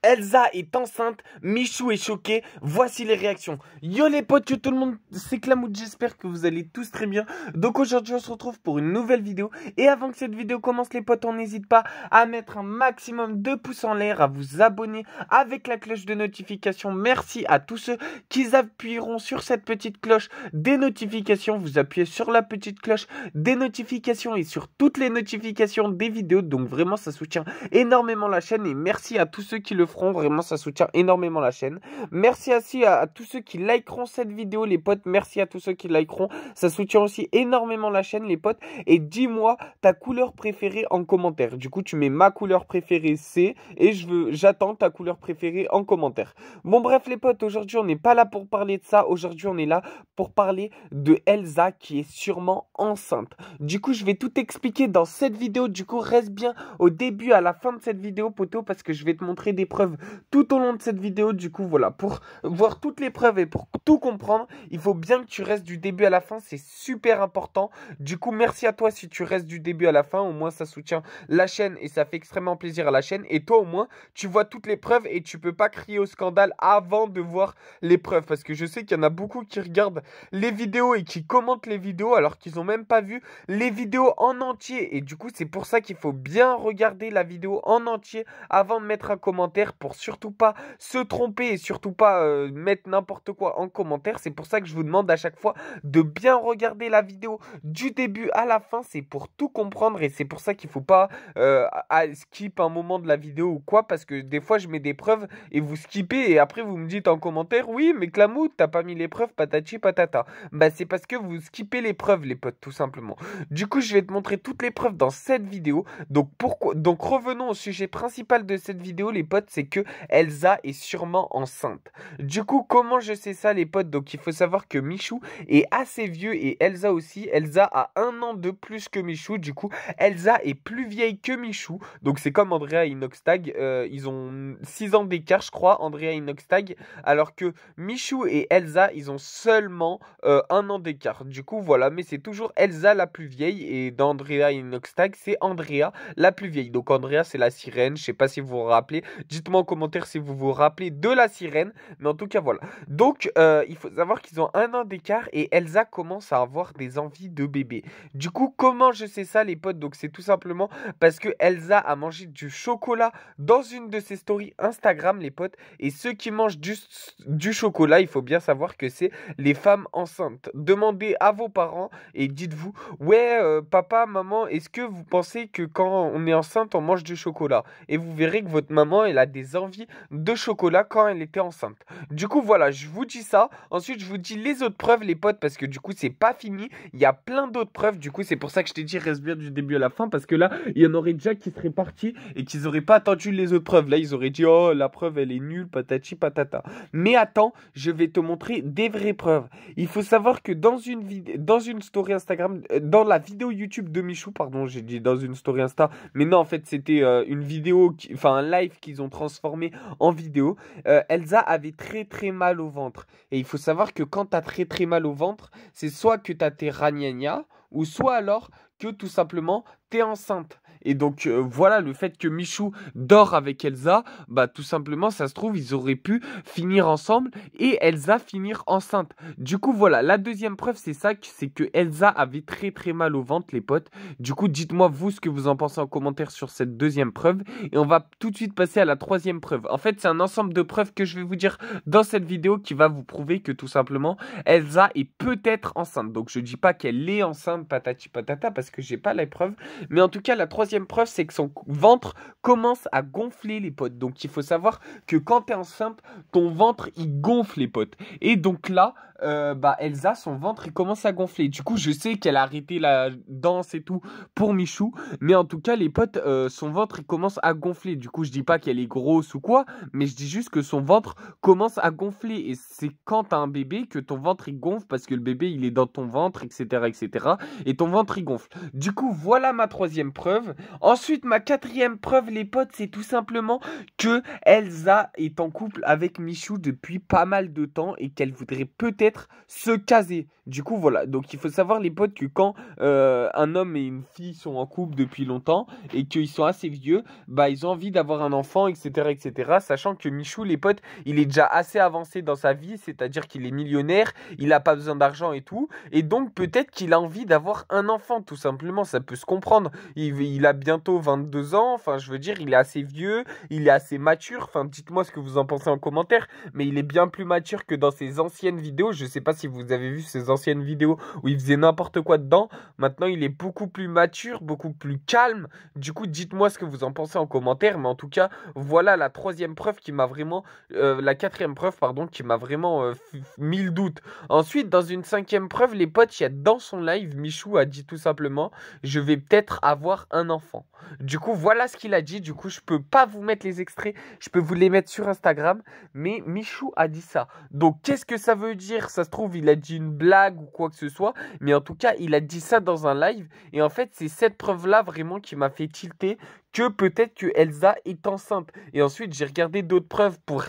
Elsa est enceinte, Michou est choqué, voici les réactions. Yo les potes, que tout le monde s'éclame, j'espère que vous allez tous très bien. Donc aujourd'hui on se retrouve pour une nouvelle vidéo. Et avant que cette vidéo commence les potes, on n'hésite pas à mettre un maximum de pouces en l'air, à vous abonner avec la cloche de notification. Merci à tous ceux qui appuieront sur cette petite cloche des notifications. Vous appuyez sur la petite cloche des notifications et sur toutes les notifications des vidéos. Donc vraiment ça soutient énormément la chaîne et merci à tous ceux qui le feront. Vraiment ça soutient énormément la chaîne. Merci aussi à tous ceux qui likeront cette vidéo les potes. Merci à tous ceux qui likeront. Ça soutient aussi énormément la chaîne les potes. Et dis-moi ta couleur préférée en commentaire. Du coup tu mets ma couleur préférée c'est et j'attends ta couleur préférée en commentaire. Bon bref les potes, aujourd'hui on n'est pas là pour parler de ça. Aujourd'hui on est là pour parler de Elsa qui est sûrement enceinte. Du coup je vais tout expliquer dans cette vidéo. Du coup reste bien au début à la fin de cette vidéo poto, parce que je vais te montrer des preuves tout au long de cette vidéo. Du coup voilà, pour voir toutes les preuves et pour tout comprendre, il faut bien que tu restes du début à la fin, c'est super important. Du coup merci à toi si tu restes du début à la fin, au moins ça soutient la chaîne et ça fait extrêmement plaisir à la chaîne. Et toi au moins tu vois toutes les preuves et tu peux pas crier au scandale avant de voir les preuves, parce que je sais qu'il y en a beaucoup qui regardent les vidéos et qui commentent les vidéos alors qu'ils ont même pas vu les vidéos en entier. Et du coup c'est pour ça qu'il faut bien regarder la vidéo en entier avant de mettre un commentaire, pour surtout pas se tromper et surtout pas mettre n'importe quoi en commentaire. C'est pour ça que je vous demande à chaque fois de bien regarder la vidéo du début à la fin, c'est pour tout comprendre. Et c'est pour ça qu'il faut pas skip un moment de la vidéo ou quoi, parce que des fois je mets des preuves et vous skippez et après vous me dites en commentaire oui mais Clamou t'as pas mis les preuves patati patata. Bah c'est parce que vous skippez les preuves les potes, tout simplement. Du coup je vais te montrer toutes les preuves dans cette vidéo. Donc revenons au sujet principal de cette vidéo les potes, c'est que Elsa est sûrement enceinte. Du coup comment je sais ça les potes? Donc il faut savoir que Michou est assez vieux et Elsa aussi. Elsa a 1 an de plus que Michou. Du coup Elsa est plus vieille que Michou. Donc c'est comme Andrea et Inoxtag, ils ont 6 ans d'écart je crois, Andrea et Inoxtag, alors que Michou et Elsa ils ont seulement 1 an d'écart. Du coup voilà, mais c'est toujours Elsa la plus vieille et dans Andrea et Inoxtag c'est Andrea la plus vieille. Donc Andrea c'est la sirène, je sais pas si vous vous rappelez, dites-moi en commentaire si vous vous rappelez de la sirène, mais en tout cas voilà. Donc il faut savoir qu'ils ont 1 an d'écart et Elsa commence à avoir des envies de bébé. Du coup comment je sais ça les potes? Donc c'est tout simplement parce que Elsa a mangé du chocolat dans une de ses stories Instagram les potes, et ceux qui mangent du chocolat, il faut bien savoir que c'est les femmes enceintes. Demandez à vos parents et dites-vous ouais papa, maman, est-ce que vous pensez que quand on est enceinte on mange du chocolat? Et vous verrez que votre maman elle a des envies de chocolat quand elle était enceinte. Du coup voilà, je vous dis ça. Ensuite je vous dis les autres preuves les potes, parce que du coup c'est pas fini, il y a plein d'autres preuves. Du coup c'est pour ça que je t'ai dit reste bien du début à la fin, parce que là il y en aurait déjà qui seraient partis et qu'ils auraient pas attendu les autres preuves. Là ils auraient dit oh la preuve elle est nulle patati patata. Mais attends, je vais te montrer des vraies preuves. Il faut savoir que dans une story Instagram, dans la vidéo YouTube de Michou, pardon j'ai dit dans une story Insta, mais non en fait c'était une vidéo, enfin un live qu'ils ont transformé en vidéo. Elsa avait très mal au ventre. Et il faut savoir que quand t'as très mal au ventre, c'est soit que t'as tes ragnagnas, ou soit alors que tout simplement t'es enceinte. Et donc voilà, le fait que Michou dort avec Elsa, bah tout simplement ça se trouve ils auraient pu finir ensemble et Elsa finir enceinte. Du coup voilà, la deuxième preuve c'est ça, c'est que Elsa avait très mal au ventre les potes. Du coup dites-moi vous ce que vous en pensez en commentaire sur cette deuxième preuve. Et on va tout de suite passer à la troisième preuve. En fait c'est un ensemble de preuves que je vais vous dire dans cette vidéo qui va vous prouver que tout simplement Elsa est peut-être enceinte. Donc je dis pas qu'elle est enceinte patati patata parce que j'ai pas la preuve. Mais en tout cas la troisième preuve c'est que son ventre commence à gonfler les potes. Donc il faut savoir que quand tu es enceinte, ton ventre il gonfle les potes. Et donc là Elsa, son ventre il commence à gonfler. Du coup je sais qu'elle a arrêté la danse et tout pour Michou, mais en tout cas les potes, son ventre il commence à gonfler. Du coup je dis pas qu'elle est grosse ou quoi, mais je dis juste que son ventre commence à gonfler. Et c'est quand t'as un bébé que ton ventre il gonfle, parce que le bébé il est dans ton ventre, etc. Et ton ventre il gonfle. Du coup voilà ma troisième preuve. Ensuite ma quatrième preuve les potes, c'est tout simplement que Elsa est en couple avec Michou depuis pas mal de temps et qu'elle voudrait peut-être se caser. Du coup, voilà. Donc, il faut savoir, les potes, que quand un homme et une fille sont en couple depuis longtemps et qu'ils sont assez vieux, bah, ils ont envie d'avoir un enfant, etc., etc. Sachant que Michou, les potes, il est déjà assez avancé dans sa vie, c'est-à-dire qu'il est millionnaire, il n'a pas besoin d'argent et tout. Et donc, peut-être qu'il a envie d'avoir un enfant, tout simplement. Ça peut se comprendre. Il a bientôt 22 ans. Enfin, je veux dire, il est assez vieux, il est assez mature. Enfin, dites-moi ce que vous en pensez en commentaire. Mais il est bien plus mature que dans ses anciennes vidéos. Je sais pas si vous avez vu ses anciennes vidéos où il faisait n'importe quoi dedans. Maintenant, il est beaucoup plus mature, beaucoup plus calme. Du coup, dites-moi ce que vous en pensez en commentaire. Mais en tout cas, voilà la troisième preuve qui m'a vraiment... la quatrième preuve, pardon, qui m'a vraiment mis le doute. Ensuite, dans une cinquième preuve, les potes, il y a dans son live, Michou a dit tout simplement, je vais peut-être avoir un enfant. Du coup, voilà ce qu'il a dit. Du coup, je peux pas vous mettre les extraits, je peux vous les mettre sur Instagram, mais Michou a dit ça. Donc, qu'est-ce que ça veut dire? Ça se trouve, il a dit une blague ou quoi que ce soit, mais en tout cas, il a dit ça dans un live. Et en fait, c'est cette preuve-là vraiment qui m'a fait tilter que peut-être que Elsa est enceinte. Et ensuite, j'ai regardé d'autres preuves pour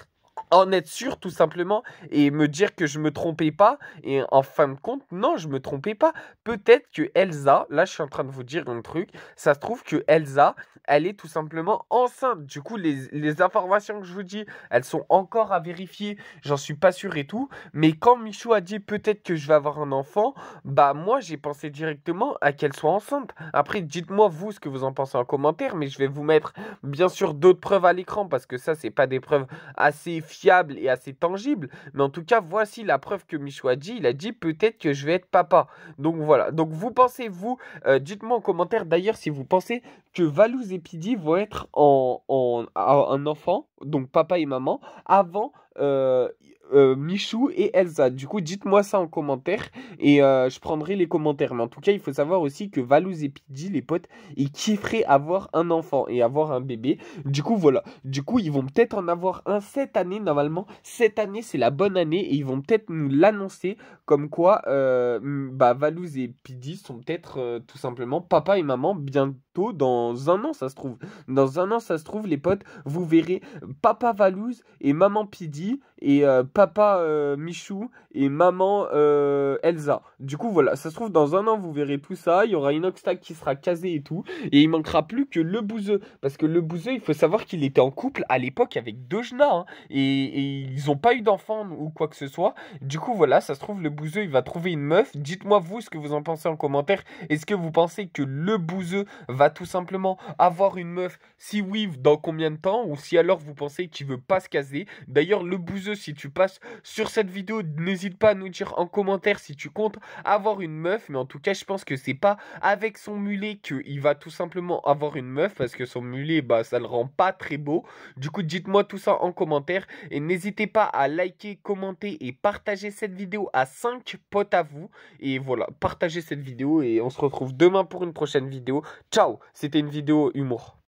en être sûr tout simplement et me dire que je me trompais pas. Et en fin de compte, non, je me trompais pas. Peut-être que Elsa, là je suis en train de vous dire un truc, ça se trouve que Elsa, elle est tout simplement enceinte. Du coup, les informations que je vous dis, elles sont encore à vérifier, j'en suis pas sûr et tout. Mais quand Michou a dit peut-être que je vais avoir un enfant, bah moi j'ai pensé directement à qu'elle soit enceinte. Après, dites-moi vous ce que vous en pensez en commentaire, mais je vais vous mettre bien sûr d'autres preuves à l'écran parce que ça c'est pas des preuves assez fiable et assez tangible. Mais en tout cas, voici la preuve que Michou a dit. Il a dit peut-être que je vais être papa. Donc voilà. Donc vous pensez, vous, dites-moi en commentaire d'ailleurs si vous pensez que Valouz et Pidi vont être un enfant, donc papa et maman, avant Michou et Elsa. Du coup, dites-moi ça en commentaire et je prendrai les commentaires. Mais en tout cas, il faut savoir aussi que Valouz et Pidi, les potes, ils kifferaient avoir un enfant et avoir un bébé. Du coup, voilà. Du coup, ils vont peut-être en avoir un cette année, normalement. Cette année, c'est la bonne année et ils vont peut-être nous l'annoncer comme quoi bah, Valouz et Pidi sont peut-être tout simplement papa et maman bientôt dans un an, ça se trouve. Dans un an, ça se trouve, les potes, vous verrez papa Valouz et maman Pidi et papa Michou et maman Elsa. Du coup, voilà, ça se trouve, dans un an, vous verrez tout ça. Il y aura une Oxtag qui sera casée et tout. Et il manquera plus que le bouseux. Parce que le bouseux, il faut savoir qu'il était en couple à l'époque avec Dojna. Hein, et ils n'ont pas eu d'enfant ou quoi que ce soit. Du coup, voilà, ça se trouve, le bouseux, il va trouver une meuf. Dites-moi, vous, ce que vous en pensez en commentaire. Est-ce que vous pensez que le bouseux va tout simplement avoir une meuf? Si oui, dans combien de temps? Ou si alors vous pensez qu'il veut pas se caser? D'ailleurs, le bouseux, si tu passes sur cette vidéo, n'hésite pas à nous dire en commentaire si tu comptes avoir une meuf. Mais en tout cas, je pense que c'est pas avec son mulet qu'il va tout simplement avoir une meuf, parce que son mulet, bah, ça le rend pas très beau. Du coup, dites-moi tout ça en commentaire et n'hésitez pas à liker, commenter et partager cette vidéo à 5 potes à vous. Et voilà, partagez cette vidéo et on se retrouve demain pour une prochaine vidéo. Ciao, c'était une vidéo humour.